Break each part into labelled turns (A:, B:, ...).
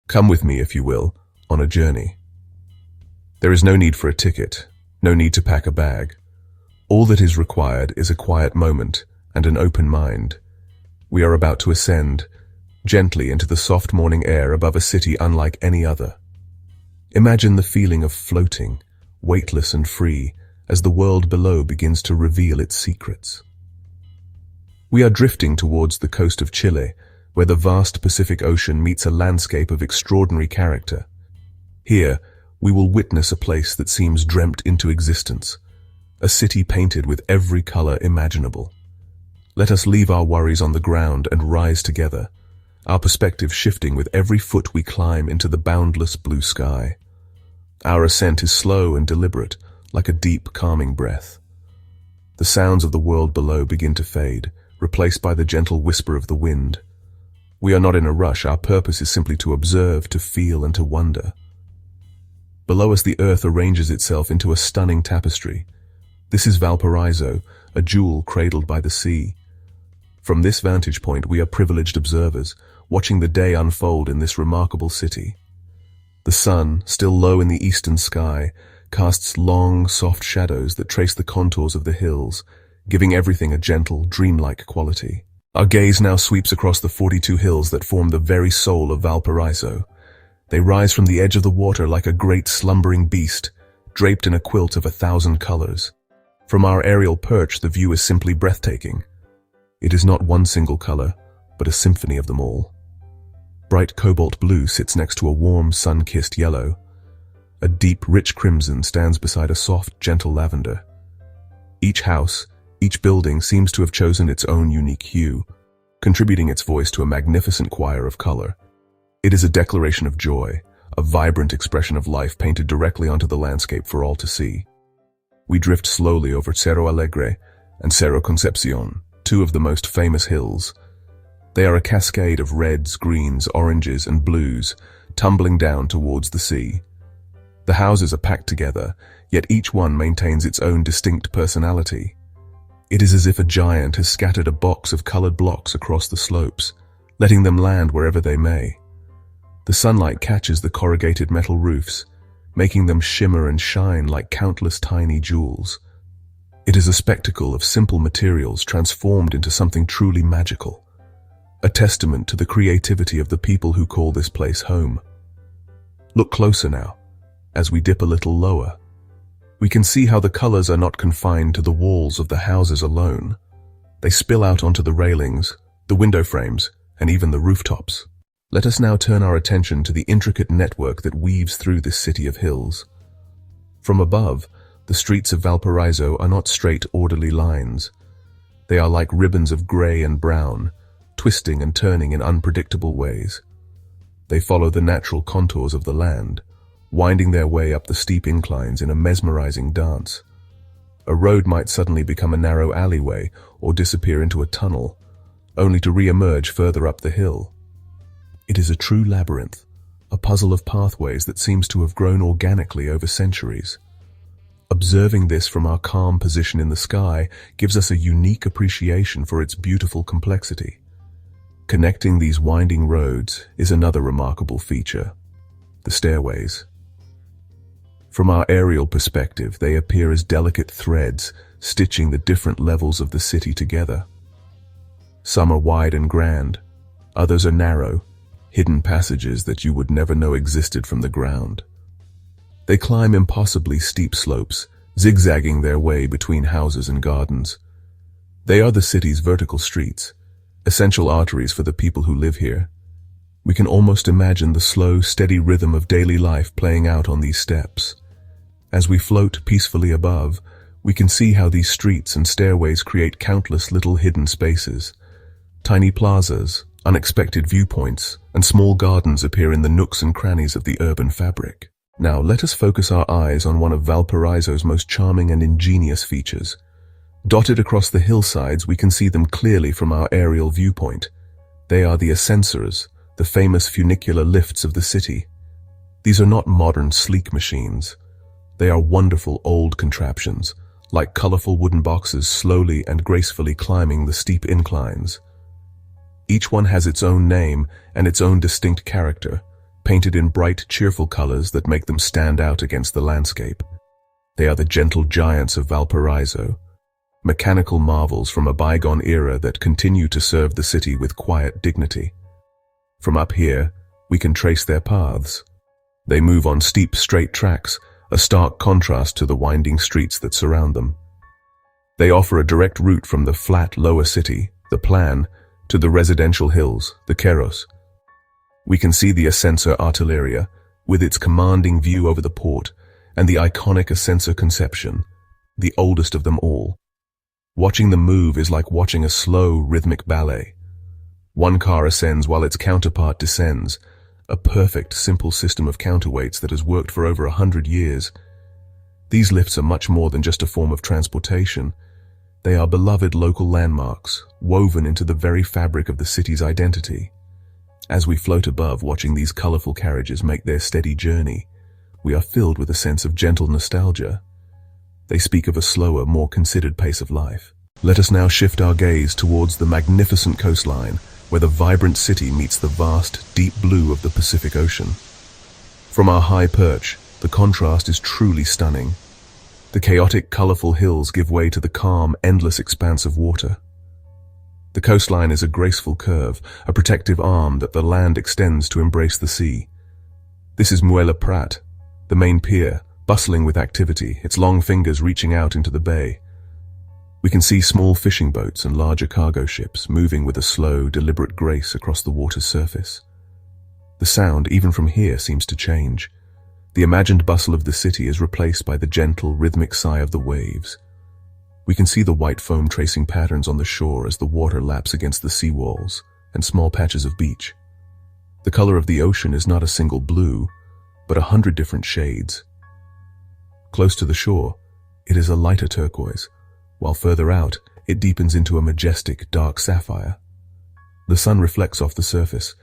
A: Come with me, if you will, on a journey. There is no need for a ticket, no need to pack a bag. All that is required is a quiet moment and an open mind. We are about to ascend gently into the soft morning air above a city unlike any other. Imagine the feeling of floating, weightless and free, as the world below begins to reveal its secrets. We are drifting towards the coast of Chile, where the vast Pacific Ocean meets a landscape of extraordinary character. Here, we will witness a place that seems dreamt into existence, a city painted with every color imaginable. Let us leave our worries on the ground and rise together, our perspective shifting with every foot we climb into the boundless blue sky. Our ascent is slow and deliberate, like a deep, calming breath. The sounds of the world below begin to fade, replaced by the gentle whisper of the wind. We are not in a rush. Our purpose is simply to observe, to feel, and to wonder. Below us, the earth arranges itself into a stunning tapestry. This is Valparaíso, a jewel cradled by the sea. From this vantage point, we are privileged observers, watching the day unfold in this remarkable city. The sun, still low in the eastern sky, casts long, soft shadows that trace the contours of the hills, giving everything a gentle, dreamlike quality. Our gaze now sweeps across the 42 hills that form the very soul of Valparaíso. They rise from the edge of the water like a great slumbering beast, draped in a quilt of 1,000 colors. From our aerial perch, the view is simply breathtaking. It is not one single color, but a symphony of them all. Bright cobalt blue sits next to a warm, sun-kissed yellow. A deep, rich crimson stands beside a soft, gentle lavender. Each house, each building seems to have chosen its own unique hue, contributing its voice to a magnificent choir of color. It is a declaration of joy, a vibrant expression of life painted directly onto the landscape for all to see. We drift slowly over Cerro Alegre and Cerro Concepcion, two of the most famous hills. They are a cascade of reds, greens, oranges, and blues, tumbling down towards the sea. The houses are packed together, yet each one maintains its own distinct personality. It is as if a giant has scattered a box of colored blocks across the slopes, letting them land wherever they may. The sunlight catches the corrugated metal roofs, making them shimmer and shine like countless tiny jewels. It is a spectacle of simple materials transformed into something truly magical, a testament to the creativity of the people who call this place home. Look closer now, as we dip a little lower. We can see how the colors are not confined to the walls of the houses alone. They spill out onto the railings, the window frames, and even the rooftops. Let us now turn our attention to the intricate network that weaves through this city of hills. From above, the streets of Valparaíso are not straight, orderly lines. They are like ribbons of gray and brown, twisting and turning in unpredictable ways. They follow the natural contours of the land, winding their way up the steep inclines in a mesmerizing dance. A road might suddenly become a narrow alleyway or disappear into a tunnel, only to re-emerge further up the hill. It is a true labyrinth, a puzzle of pathways that seems to have grown organically over centuries. Observing this from our calm position in the sky gives us a unique appreciation for its beautiful complexity. Connecting these winding roads is another remarkable feature: the stairways. From our aerial perspective, they appear as delicate threads stitching the different levels of the city together. Some are wide and grand, others are narrow, hidden passages that you would never know existed from the ground. They climb impossibly steep slopes, zigzagging their way between houses and gardens. They are the city's vertical streets, essential arteries for the people who live here. We can almost imagine the slow, steady rhythm of daily life playing out on these steps. As we float peacefully above, we can see how these streets and stairways create countless little hidden spaces. Tiny plazas, unexpected viewpoints, and small gardens appear in the nooks and crannies of the urban fabric. Now, let us focus our eyes on one of Valparaíso's most charming and ingenious features. Dotted across the hillsides, we can see them clearly from our aerial viewpoint. They are the ascensors, the famous funicular lifts of the city. These are not modern, sleek machines. They are wonderful old contraptions, like colorful wooden boxes slowly and gracefully climbing the steep inclines. Each one has its own name and its own distinct character, painted in bright, cheerful colors that make them stand out against the landscape. They are the gentle giants of Valparaíso, mechanical marvels from a bygone era that continue to serve the city with quiet dignity. From up here, we can trace their paths. They move on steep, straight tracks, a stark contrast to the winding streets that surround them. They offer a direct route from the flat, lower city, the Plan, to the residential hills, the Queiros. We can see the Ascensor Artilleria, with its commanding view over the port, and the iconic Ascensor Conception, the oldest of them all. Watching them move is like watching a slow, rhythmic ballet. One car ascends while its counterpart descends, a perfect, simple system of counterweights that has worked for over 100 years. These lifts are much more than just a form of transportation. They are beloved local landmarks, woven into the very fabric of the city's identity. As we float above, watching these colorful carriages make their steady journey, we are filled with a sense of gentle nostalgia. They speak of a slower, more considered pace of life. Let us now shift our gaze towards the magnificent coastline, where the vibrant city meets the vast, deep blue of the Pacific Ocean. From our high perch, the contrast is truly stunning. The chaotic, colorful hills give way to the calm, endless expanse of water. The coastline is a graceful curve, a protective arm that the land extends to embrace the sea. This is Muela Prat, the main pier, bustling with activity, its long fingers reaching out into the bay. We can see small fishing boats and larger cargo ships moving with a slow, deliberate grace across the water's surface. The sound, even from here, seems to change. The imagined bustle of the city is replaced by the gentle, rhythmic sigh of the waves. We can see the white foam tracing patterns on the shore as the water laps against the seawalls and small patches of beach. The color of the ocean is not a single blue, but 100 different shades. Close to the shore, it is a lighter turquoise, while further out, it deepens into a majestic, dark sapphire. The sun reflects off the surface,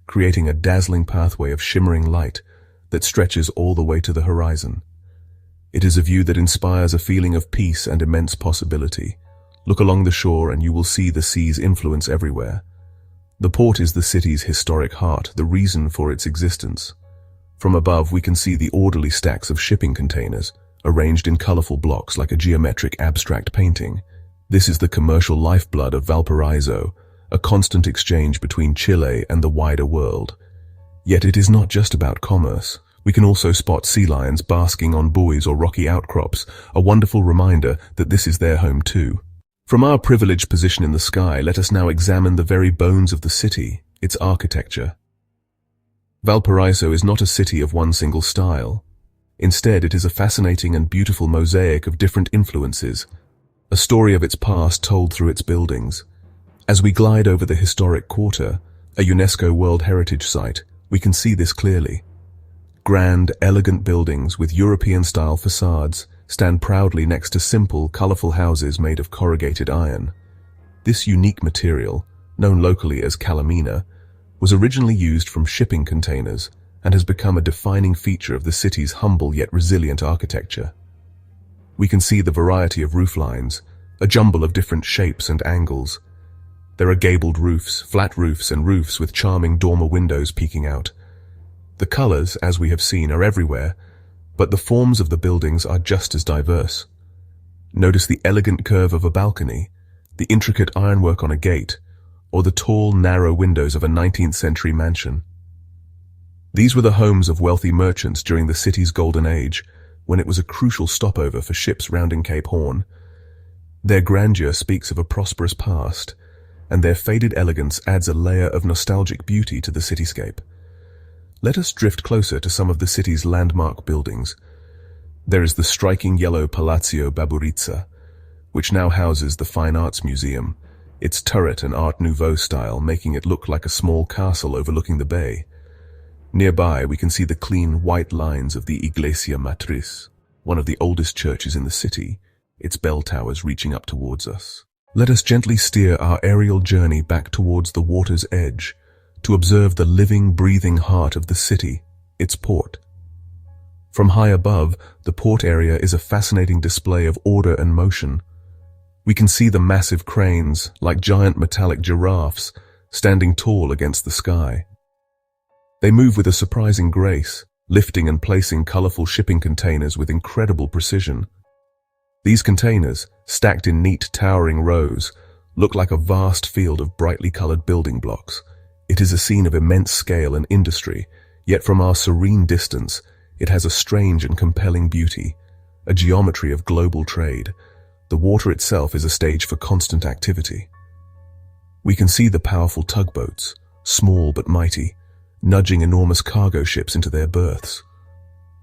A: creating a dazzling pathway of shimmering light that stretches all the way to the horizon. It is a view that inspires a feeling of peace and immense possibility. Look along the shore and you will see the sea's influence everywhere. The port is the city's historic heart, the reason for its existence. From above, we can see the orderly stacks of shipping containers, arranged in colorful blocks like a geometric abstract painting. This is the commercial lifeblood of Valparaíso, a constant exchange between Chile and the wider world. Yet it is not just about commerce. We can also spot sea lions basking on buoys or rocky outcrops, a wonderful reminder that this is their home too. From our privileged position in the sky, let us now examine the very bones of the city, its architecture. Valparaíso is not a city of one single style. Instead, it is a fascinating and beautiful mosaic of different influences, a story of its past told through its buildings. As we glide over the historic quarter, a UNESCO World Heritage Site, we can see this clearly. Grand, elegant buildings with European-style facades stand proudly next to simple, colorful houses made of corrugated iron. This unique material, known locally as calamina, was originally used from shipping containers and has become a defining feature of the city's humble yet resilient architecture. We can see the variety of roof lines, a jumble of different shapes and angles. There are gabled roofs, flat roofs, and roofs with charming dormer windows peeking out. The colors, as we have seen, are everywhere, but the forms of the buildings are just as diverse. Notice the elegant curve of a balcony, the intricate ironwork on a gate, or the tall, narrow windows of a 19th century mansion. These were the homes of wealthy merchants during the city's golden age, when it was a crucial stopover for ships rounding Cape Horn. Their grandeur speaks of a prosperous past, and their faded elegance adds a layer of nostalgic beauty to the cityscape. Let us drift closer to some of the city's landmark buildings. There is the striking yellow Palazzo Baburitsa, which now houses the Fine Arts Museum, its turret and Art Nouveau style making it look like a small castle overlooking the bay. Nearby, we can see the clean white lines of the Iglesia Matriz, one of the oldest churches in the city, its bell towers reaching up towards us. Let us gently steer our aerial journey back towards the water's edge to observe the living, breathing heart of the city, its port. From high above, the port area is a fascinating display of order and motion. We can see the massive cranes, like giant metallic giraffes, standing tall against the sky. They move with a surprising grace, lifting and placing colorful shipping containers with incredible precision. These containers, stacked in neat, towering rows, look like a vast field of brightly colored building blocks. It is a scene of immense scale and industry, yet from our serene distance, it has a strange and compelling beauty, a geometry of global trade. The water itself is a stage for constant activity. We can see the powerful tugboats, small but mighty, nudging enormous cargo ships into their berths.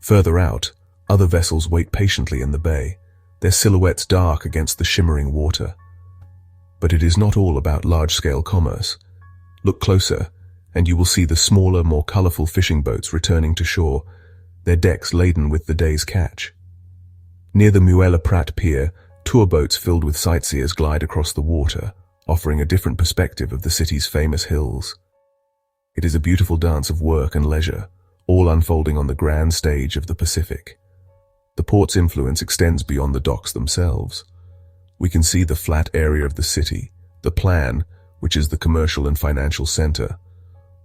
A: Further out, other vessels wait patiently in the bay, their silhouettes dark against the shimmering water. But it is not all about large-scale commerce. Look closer, and you will see the smaller, more colorful fishing boats returning to shore, their decks laden with the day's catch. Near the Muela Prat Pier, tour boats filled with sightseers glide across the water, offering a different perspective of the city's famous hills. It is a beautiful dance of work and leisure, all unfolding on the grand stage of the Pacific. The port's influence extends beyond the docks themselves. We can see the flat area of the city, the plan, which is the commercial and financial center.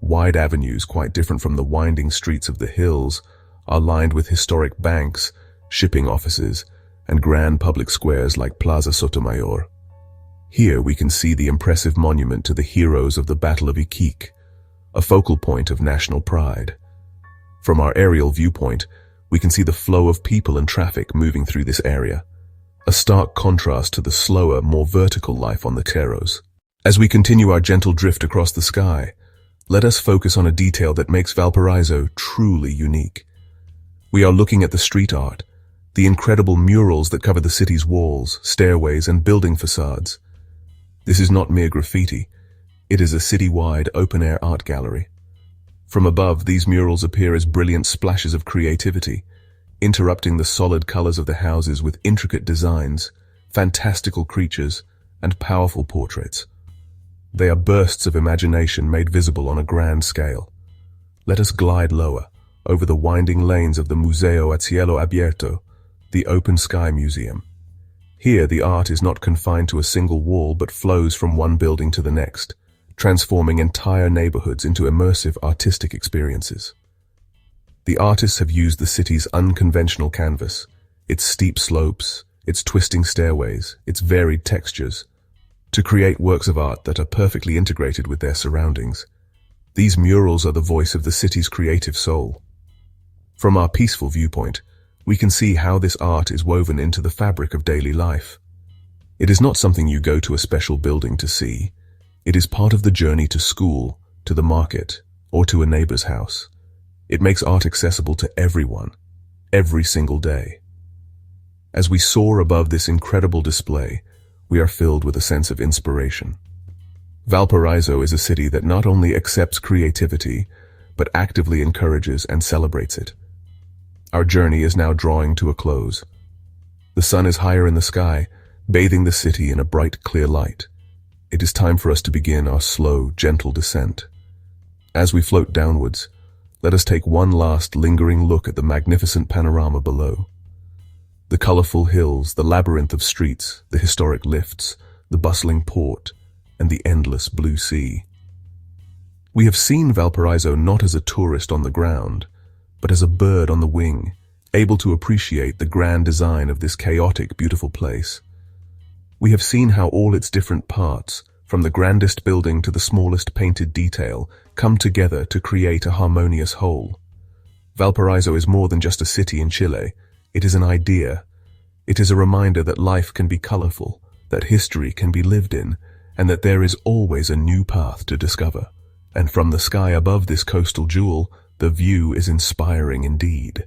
A: Wide avenues, quite different from the winding streets of the hills, are lined with historic banks, shipping offices, and grand public squares like Plaza Sotomayor. Here we can see the impressive monument to the heroes of the Battle of Iquique, a focal point of national pride. From our aerial viewpoint, we can see the flow of people and traffic moving through this area, a stark contrast to the slower, more vertical life on the Terros. As we continue our gentle drift across the sky, let us focus on a detail that makes Valparaíso truly unique. We are looking at the street art, the incredible murals that cover the city's walls, stairways, and building facades. This is not mere graffiti. It is a city-wide, open-air art gallery. From above, these murals appear as brilliant splashes of creativity, interrupting the solid colors of the houses with intricate designs, fantastical creatures, and powerful portraits. They are bursts of imagination made visible on a grand scale. Let us glide lower, over the winding lanes of the Museo a Cielo Abierto, the Open Sky Museum. Here, the art is not confined to a single wall but flows from one building to the next, transforming entire neighborhoods into immersive artistic experiences. The artists have used the city's unconventional canvas, its steep slopes, its twisting stairways, its varied textures, to create works of art that are perfectly integrated with their surroundings. These murals are the voice of the city's creative soul. From our peaceful viewpoint, we can see how this art is woven into the fabric of daily life. It is not something you go to a special building to see. It is part of the journey to school, to the market, or to a neighbor's house. It makes art accessible to everyone, every single day. As we soar above this incredible display, we are filled with a sense of inspiration. Valparaíso is a city that not only accepts creativity, but actively encourages and celebrates it. Our journey is now drawing to a close. The sun is higher in the sky, bathing the city in a bright, clear light. It is time for us to begin our slow, gentle descent. As we float downwards, let us take one last lingering look at the magnificent panorama below. The colorful hills, the labyrinth of streets, the historic lifts, the bustling port, and the endless blue sea. We have seen Valparaíso not as a tourist on the ground, but as a bird on the wing, able to appreciate the grand design of this chaotic, beautiful place. We have seen how all its different parts, from the grandest building to the smallest painted detail, come together to create a harmonious whole. Valparaíso is more than just a city in Chile. It is an idea. It is a reminder that life can be colorful, that history can be lived in, and that there is always a new path to discover. And from the sky above this coastal jewel, the view is inspiring indeed.